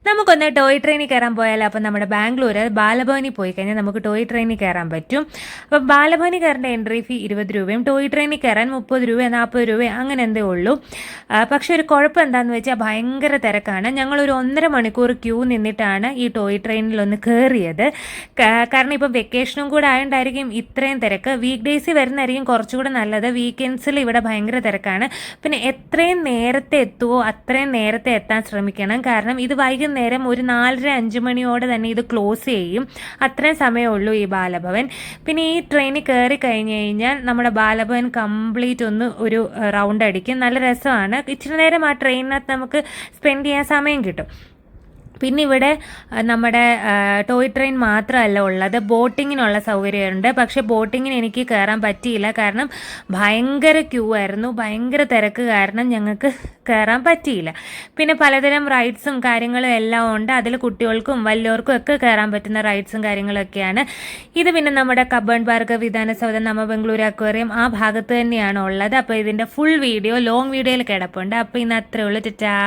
നമുക്കൊന്ന് ടോയ് ട്രെയിനിൽ കയറാൻ പോയാലോ? അപ്പം നമ്മുടെ ബാംഗ്ലൂർ ബാലഭവനിൽ പോയി കഴിഞ്ഞാൽ നമുക്ക് ടോയ് ട്രെയിനിൽ കയറാൻ പറ്റും. അപ്പം ബാലഭവനിൽ കയറേണ്ട എൻട്രി ഫീ 20 രൂപയും ടോയ് ട്രെയിനിൽ കയറാൻ 30 രൂപ 40 രൂപ അങ്ങനെ എന്തേ ഉള്ളൂ. പക്ഷേ ഒരു കുഴപ്പം എന്താണെന്ന് വെച്ചാൽ ഭയങ്കര തിരക്കാണ്. ഞങ്ങളൊരു 1.5 മണിക്കൂർ ക്യൂ നിന്നിട്ടാണ് ഈ ടോയ് ട്രെയിനിലൊന്ന് കയറിയത്. കാരണം ഇപ്പം വെക്കേഷനും കൂടെ ആയതുകൊണ്ടായിരിക്കും ഇത്രയും തിരക്ക്. വീക്ക് ഡേയ്സിൽ വരുന്നതായിരിക്കും കുറച്ചുകൂടെ നല്ലത്. വീക്കെൻഡ്സിൽ ഇവിടെ ഭയങ്കര തിരക്കാണ്. പിന്നെ എത്രയും നേരത്തെ എത്തുമോ അത്രയും നേരത്തെ എത്താൻ ശ്രമിക്കണം. കാരണം ഇത് നേരം ഒരു 4:30-5 മണിയോടെ തന്നെ ഇത് ക്ലോസ് ചെയ്യും. അത്രയും സമയമുള്ളൂ ഈ ബാലഭവൻ. പിന്നെ ഈ ട്രെയിനിൽ കയറി കഴിഞ്ഞ് കഴിഞ്ഞാൽ നമ്മുടെ ബാലഭവൻ കംപ്ലീറ്റ് ഒന്ന് ഒരു റൗണ്ട് അടിക്കും. നല്ല രസമാണ്. ഇച്ചിരി നേരം ആ ട്രെയിനിനകത്ത് നമുക്ക് സ്പെൻഡ് ചെയ്യാൻ സമയം കിട്ടും. പിന്നെ ഇവിടെ നമ്മുടെ ടോയ് ട്രെയിൻ മാത്രമല്ല ഉള്ളത്, ബോട്ടിങ്ങിനുള്ള സൗകര്യമുണ്ട്. പക്ഷേ ബോട്ടിങ്ങിന് എനിക്ക് കയറാൻ പറ്റിയില്ല. കാരണം ഭയങ്കര ക്യൂ ആയിരുന്നു, ഭയങ്കര തിരക്ക് കാരണം ഞങ്ങൾക്ക് കയറാൻ പറ്റിയില്ല. പിന്നെ പലതരം റൈഡ്സും കാര്യങ്ങളും എല്ലാം ഉണ്ട്. അതിൽ കുട്ടികൾക്കും വലിയവർക്കും ഒക്കെ കയറാൻ പറ്റുന്ന റൈഡ്സും കാര്യങ്ങളൊക്കെയാണ്. ഇത് പിന്നെ നമ്മുടെ കബ്ബൺ പാർക്ക്, വിധാനസൗധം, നവബംഗളൂരു അക്വേറിയം ആ ഭാഗത്ത് തന്നെയാണ് ഉള്ളത്. അപ്പോൾ ഇതിൻ്റെ ഫുൾ വീഡിയോ ലോങ് വീഡിയോയിൽ കിടപ്പുണ്ട്. അപ്പോൾ ഇന്ന് അത്രേ ഉള്ളൂ. ടാറ്റാ.